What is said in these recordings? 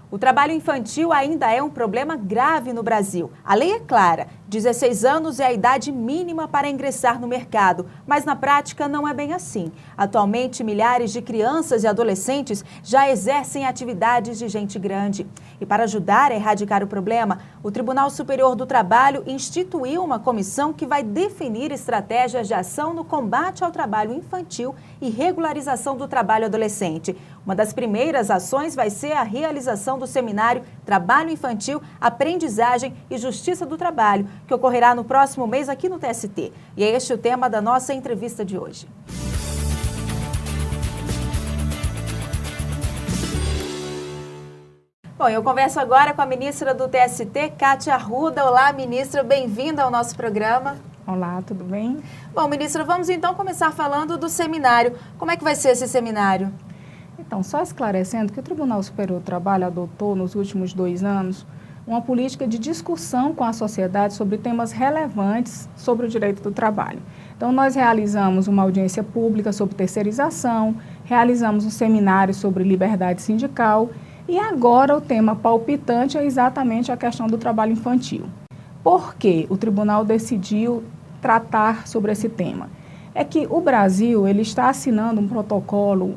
O trabalho infantil ainda é um problema grave no Brasil. A lei é clara, 16 anos é a idade mínima para ingressar no mercado, mas na prática não é bem assim. Atualmente, milhares de crianças e adolescentes já exercem atividades de gente grande. E para ajudar a erradicar o problema, o Tribunal Superior do Trabalho instituiu uma comissão que vai definir estratégias de ação no combate ao trabalho infantil e regularização do trabalho adolescente. Uma das primeiras ações vai ser a realização do seminário Trabalho Infantil, Aprendizagem e Justiça do Trabalho, que ocorrerá no próximo mês aqui no TST. E é este o tema da nossa entrevista de hoje. Bom, eu converso agora com a ministra do TST, Kátia Arruda. Olá, ministra, bem-vinda ao nosso programa. Olá, tudo bem? Bom, ministra, vamos então começar falando do seminário. Como é que vai ser esse seminário? Então, só esclarecendo que o Tribunal Superior do Trabalho adotou nos últimos 2 anos uma política de discussão com a sociedade sobre temas relevantes sobre o direito do trabalho. Então, nós realizamos uma audiência pública sobre terceirização, realizamos um seminário sobre liberdade sindical e agora o tema palpitante é exatamente a questão do trabalho infantil. Por que o tribunal decidiu tratar sobre esse tema? É que o Brasil ele está assinando um protocolo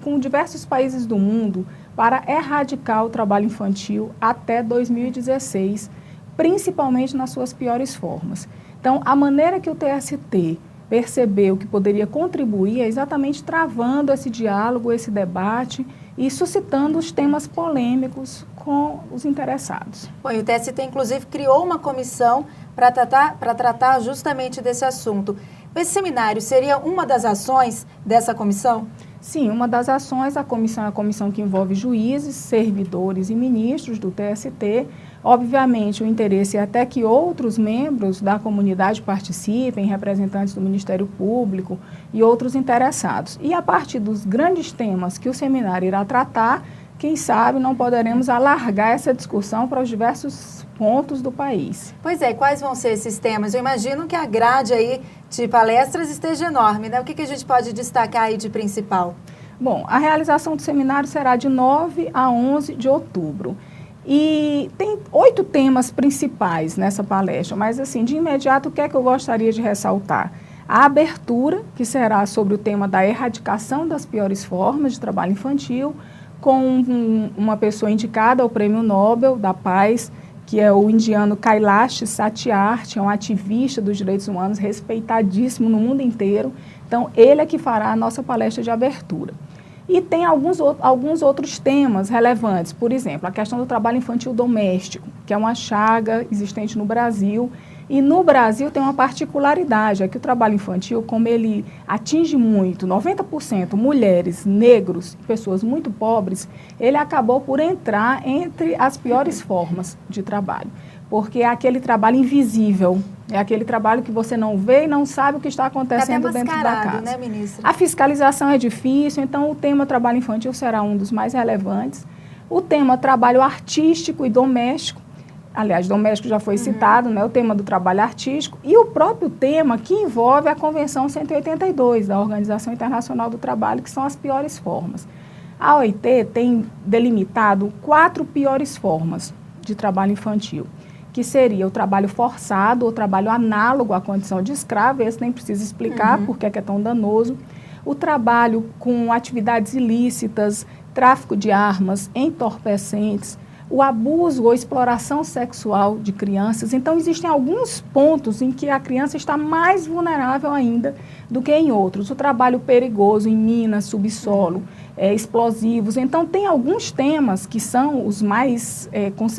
com diversos países do mundo para erradicar o trabalho infantil até 2016, principalmente nas suas piores formas. Então, a maneira que o TST percebeu que poderia contribuir é exatamente travando esse diálogo, esse debate e suscitando os temas polêmicos com os interessados. Bom, e o TST, inclusive, criou uma comissão para tratar justamente desse assunto. Esse seminário seria uma das ações dessa comissão? Sim, uma das ações, a comissão é a comissão que envolve juízes, servidores e ministros do TST. Obviamente, o interesse é até que outros membros da comunidade participem, representantes do Ministério Público e outros interessados. E a partir dos grandes temas que o seminário irá tratar, quem sabe não poderemos alargar essa discussão para os diversos pontos do país. Pois é, quais vão ser esses temas? Eu imagino que a grade aí de palestras esteja enorme, né? O que a gente pode destacar aí de principal? Bom, a realização do seminário será de 9 a 11 de outubro. E tem 8 temas principais nessa palestra, mas assim, de imediato, o que é que eu gostaria de ressaltar? A abertura, que será sobre o tema da erradicação das piores formas de trabalho infantil, com uma pessoa indicada ao Prêmio Nobel da Paz, que é o indiano Kailash Satyarthi, é um ativista dos direitos humanos respeitadíssimo no mundo inteiro. Então, ele é que fará a nossa palestra de abertura. E tem alguns outros temas relevantes, por exemplo, a questão do trabalho infantil doméstico, que é uma chaga existente no Brasil. E no Brasil tem uma particularidade, é que o trabalho infantil, como ele atinge muito, 90% mulheres, negros, pessoas muito pobres, ele acabou por entrar entre as piores formas de trabalho. Porque é aquele trabalho invisível, é aquele trabalho que você não vê e não sabe o que está acontecendo dentro da casa. Né, ministra? A fiscalização é difícil, então o tema trabalho infantil será um dos mais relevantes. O tema trabalho artístico e doméstico, aliás, doméstico já foi citado, né, o tema do trabalho artístico e o próprio tema que envolve a Convenção 182 da Organização Internacional do Trabalho, que são as piores formas. A OIT tem delimitado 4 piores formas de trabalho infantil, que seria o trabalho forçado, o trabalho análogo à condição de escravo, esse nem precisa explicar porque é que é tão danoso, o trabalho com atividades ilícitas, tráfico de armas, entorpecentes, o abuso ou exploração sexual de crianças. Então, existem alguns pontos em que a criança está mais vulnerável ainda do que em outros. O trabalho perigoso em minas, subsolo, explosivos. Então, tem alguns temas que são os mais,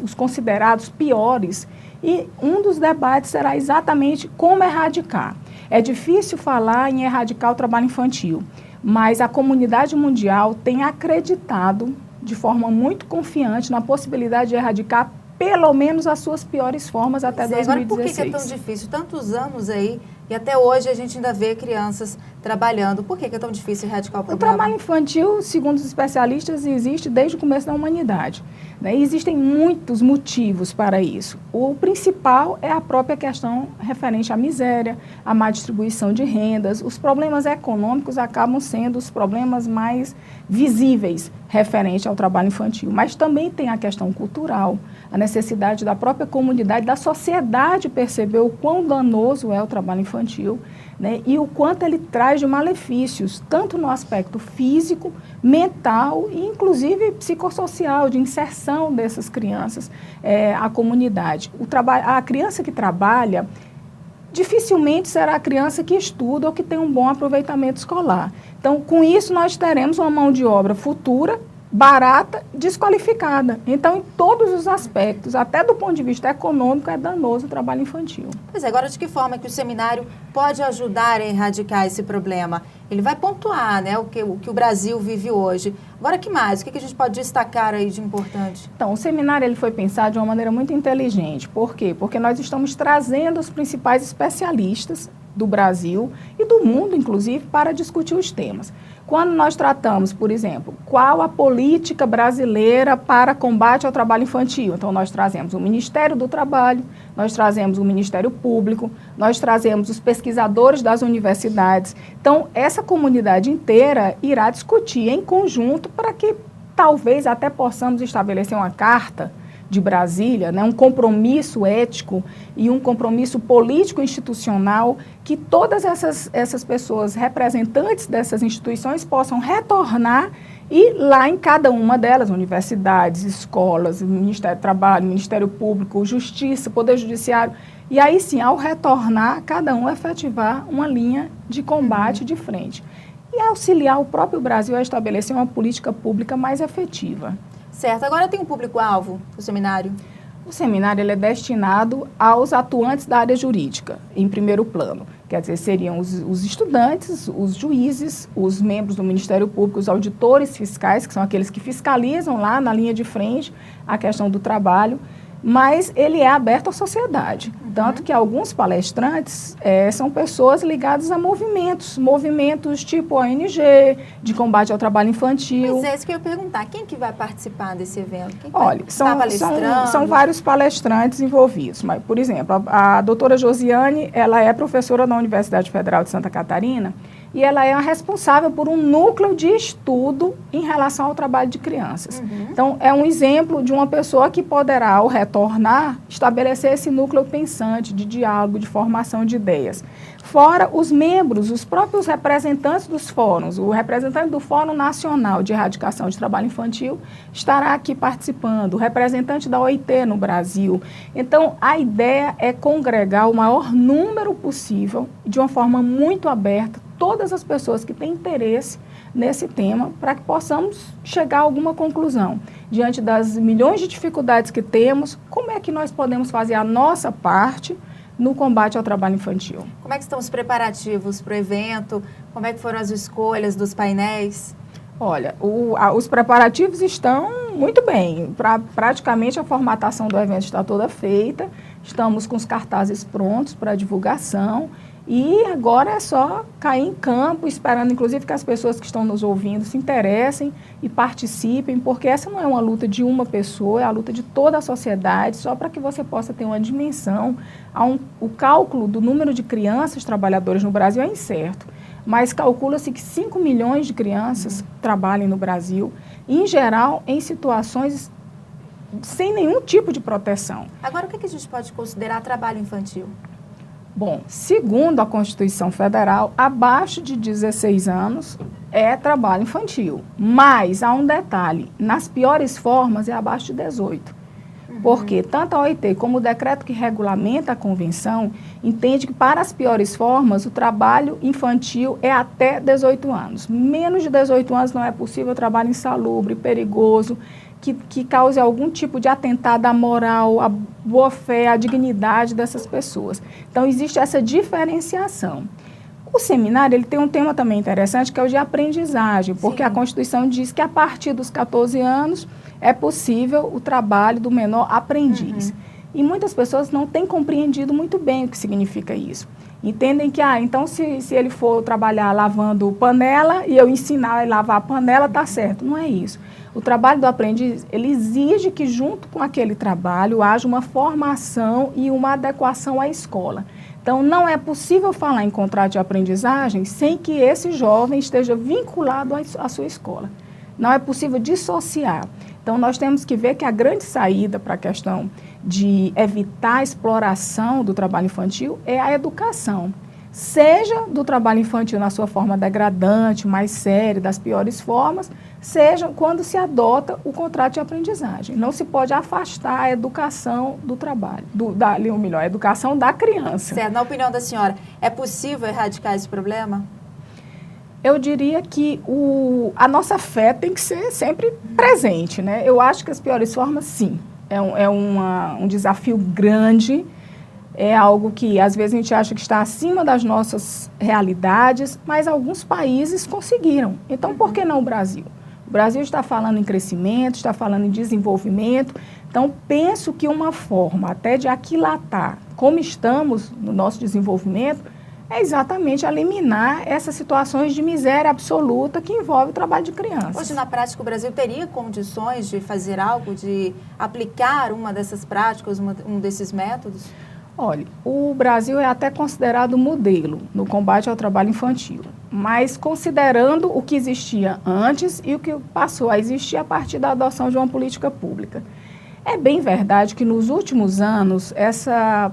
os considerados piores, e um dos debates será exatamente como erradicar. É difícil falar em erradicar o trabalho infantil, mas a comunidade mundial tem acreditado de forma muito confiante na possibilidade de erradicar pelo menos as suas piores formas até 2016. Agora, por que é tão difícil? Tantos anos aí e até hoje a gente ainda vê crianças trabalhando. Por que é tão difícil erradicar o problema? O trabalho infantil, segundo os especialistas, existe desde o começo da humanidade, né? E existem muitos motivos para isso. O principal é a própria questão referente à miséria, à má distribuição de rendas. Os problemas econômicos acabam sendo os problemas mais visíveis referente ao trabalho infantil. Mas também tem a questão cultural, a necessidade da própria comunidade, da sociedade perceber o quão danoso é o trabalho infantil, né, e o quanto ele traz de malefícios, tanto no aspecto físico, mental e inclusive psicossocial, de inserção dessas crianças à comunidade. A criança que trabalha dificilmente será a criança que estuda ou que tem um bom aproveitamento escolar. Então, com isso, nós teremos uma mão de obra futura, barata, desqualificada. Então, em todos os aspectos, até do ponto de vista econômico, é danoso o trabalho infantil. Pois é, agora de que forma que o seminário pode ajudar a erradicar esse problema? Ele vai pontuar, né, o que o Brasil vive hoje. Agora, que mais? O que a gente pode destacar aí de importante? Então, o seminário ele foi pensado de uma maneira muito inteligente. Por quê? Porque nós estamos trazendo os principais especialistas do Brasil e do mundo, inclusive, para discutir os temas. Quando nós tratamos, por exemplo, qual a política brasileira para combate ao trabalho infantil? Então, nós trazemos o Ministério do Trabalho, nós trazemos o Ministério Público, nós trazemos os pesquisadores das universidades. Então, essa comunidade inteira irá discutir em conjunto para que talvez até possamos estabelecer uma carta de Brasília, né, um compromisso ético e um compromisso político-institucional que todas essas pessoas, representantes dessas instituições, possam retornar e lá em cada uma delas, universidades, escolas, Ministério do Trabalho, Ministério Público, Justiça, Poder Judiciário, e aí sim, ao retornar, cada um efetivar uma linha de combate de frente. E auxiliar o próprio Brasil a estabelecer uma política pública mais efetiva. Certo. Agora tem um público-alvo do seminário? O seminário ele é destinado aos atuantes da área jurídica, em primeiro plano. Quer dizer, seriam os estudantes, os juízes, os membros do Ministério Público, os auditores fiscais, que são aqueles que fiscalizam lá na linha de frente a questão do trabalho, mas ele é aberto à sociedade. Tanto que alguns palestrantes são pessoas ligadas a movimentos tipo ONG, de combate ao trabalho infantil. Mas é isso que eu ia perguntar, quem que vai participar desse evento? Quem Olha, são vários palestrantes envolvidos. Mas, por exemplo, a doutora Josiane, ela é professora da Universidade Federal de Santa Catarina, e ela é a responsável por um núcleo de estudo em relação ao trabalho de crianças. Então, é um exemplo de uma pessoa que poderá, ao retornar, estabelecer esse núcleo pensante de diálogo, de formação de ideias. Fora os membros, os próprios representantes dos fóruns, o representante do Fórum Nacional de Erradicação de Trabalho Infantil estará aqui participando, o representante da OIT no Brasil. Então, a ideia é congregar o maior número possível, de uma forma muito aberta, todas as pessoas que têm interesse nesse tema, para que possamos chegar a alguma conclusão. Diante das milhões de dificuldades que temos, como é que nós podemos fazer a nossa parte no combate ao trabalho infantil? Como é que estão os preparativos para o evento? Como é que foram as escolhas dos painéis? Olha, os preparativos estão muito bem. Praticamente a formatação do evento está toda feita. Estamos com os cartazes prontos para divulgação. E agora é só cair em campo, esperando inclusive que as pessoas que estão nos ouvindo se interessem e participem, porque essa não é uma luta de uma pessoa, é a luta de toda a sociedade, só para que você possa ter uma dimensão. O cálculo do número de crianças trabalhadoras no Brasil é incerto, mas calcula-se que 5 milhões de crianças trabalhem no Brasil, em geral em situações sem nenhum tipo de proteção. Agora, o que a gente pode considerar trabalho infantil? Bom, segundo a Constituição Federal, abaixo de 16 anos é trabalho infantil. Mas há um detalhe, nas piores formas é abaixo de 18. Porque tanto a OIT como o decreto que regulamenta a convenção entende que para as piores formas o trabalho infantil é até 18 anos. Menos de 18 anos não é possível trabalho insalubre, perigoso, que cause algum tipo de atentado à moral, à boa-fé, à dignidade dessas pessoas. Então, existe essa diferenciação. O seminário ele tem um tema também interessante, que é o de aprendizagem, porque a Constituição diz que a partir dos 14 anos é possível o trabalho do menor aprendiz. E muitas pessoas não têm compreendido muito bem o que significa isso. Entendem que, então, se ele for trabalhar lavando panela e eu ensinar ele a lavar a panela, tá certo. Não é isso. O trabalho do aprendiz, ele exige que, junto com aquele trabalho, haja uma formação e uma adequação à escola. Então, não é possível falar em contrato de aprendizagem sem que esse jovem esteja vinculado à sua escola. Não é possível dissociar. Então, nós temos que ver que a grande saída para a questão de evitar a exploração do trabalho infantil é a educação. Seja do trabalho infantil na sua forma degradante, mais séria, das piores formas, seja quando se adota o contrato de aprendizagem. Não se pode afastar a educação do trabalho, a educação da criança. Certo. Na opinião da senhora, é possível erradicar esse problema? Eu diria que a nossa fé tem que ser sempre presente, né? Eu acho que as piores formas, sim. É um desafio grande, é algo que às vezes a gente acha que está acima das nossas realidades, mas alguns países conseguiram. Então, por que não o Brasil? O Brasil está falando em crescimento, está falando em desenvolvimento. Então, penso que uma forma até de aquilatar como estamos no nosso desenvolvimento é exatamente eliminar essas situações de miséria absoluta que envolve o trabalho de crianças. Hoje, na prática, o Brasil teria condições de fazer algo, de aplicar uma dessas práticas, um desses métodos? Olha, o Brasil é até considerado modelo no combate ao trabalho infantil, mas considerando o que existia antes e o que passou a existir a partir da adoção de uma política pública. É bem verdade que nos últimos anos essa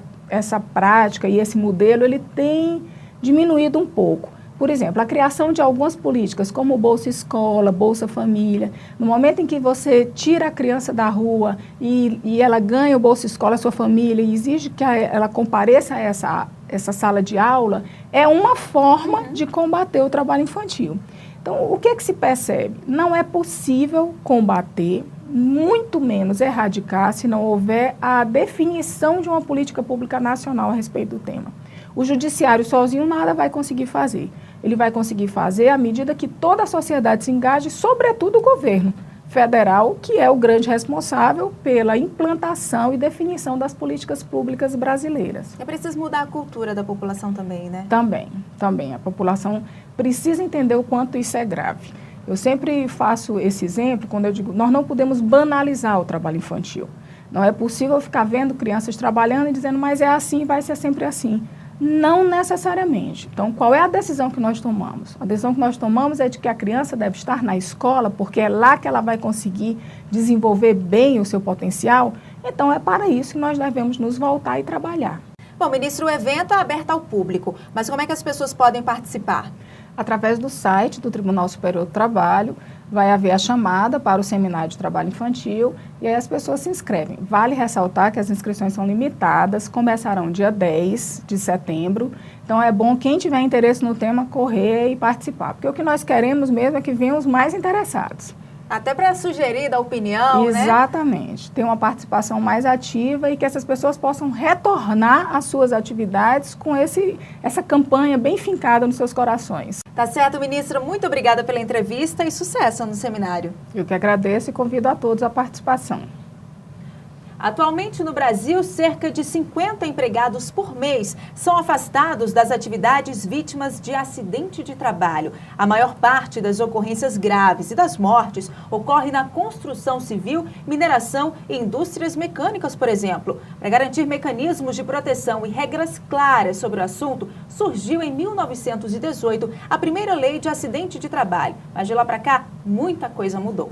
prática e esse modelo ele tem diminuído um pouco. Por exemplo, a criação de algumas políticas como Bolsa Escola, Bolsa Família, no momento em que você tira a criança da rua e ela ganha o Bolsa Escola, a sua família, e exige que ela compareça a essa sala de aula, é uma forma de combater o trabalho infantil. Então, o que é que se percebe? Não é possível combater, muito menos erradicar, se não houver a definição de uma política pública nacional a respeito do tema. O judiciário sozinho nada vai conseguir fazer. Ele vai conseguir fazer à medida que toda a sociedade se engaje, sobretudo o governo federal, que é o grande responsável pela implantação e definição das políticas públicas brasileiras. É preciso mudar a cultura da população também, né? Também. A população precisa entender o quanto isso é grave. Eu sempre faço esse exemplo quando eu digo, nós não podemos banalizar o trabalho infantil. Não é possível ficar vendo crianças trabalhando e dizendo, mas é assim, vai ser sempre assim. Não necessariamente. Então, qual é a decisão que nós tomamos? A decisão que nós tomamos é de que a criança deve estar na escola, porque é lá que ela vai conseguir desenvolver bem o seu potencial. Então, é para isso que nós devemos nos voltar e trabalhar. Bom, ministro, o evento é aberto ao público, mas como é que as pessoas podem participar? Através do site do Tribunal Superior do Trabalho, vai haver a chamada para o Seminário de Trabalho Infantil e aí as pessoas se inscrevem. Vale ressaltar que as inscrições são limitadas, começarão dia 10 de setembro, então é bom quem tiver interesse no tema correr e participar, porque o que nós queremos mesmo é que venham os mais interessados. Até para sugerir da opinião, Exatamente. Né? Ter uma participação mais ativa e que essas pessoas possam retornar às suas atividades com essa campanha bem fincada nos seus corações. Tá certo, ministra. Muito obrigada pela entrevista e sucesso no seminário. Eu que agradeço e convido a todos à participação. Atualmente no Brasil, cerca de 50 empregados por mês são afastados das atividades vítimas de acidente de trabalho. A maior parte das ocorrências graves e das mortes ocorre na construção civil, mineração e indústrias mecânicas, por exemplo. Para garantir mecanismos de proteção e regras claras sobre o assunto, surgiu em 1918 a primeira lei de acidente de trabalho. Mas de lá para cá, muita coisa mudou.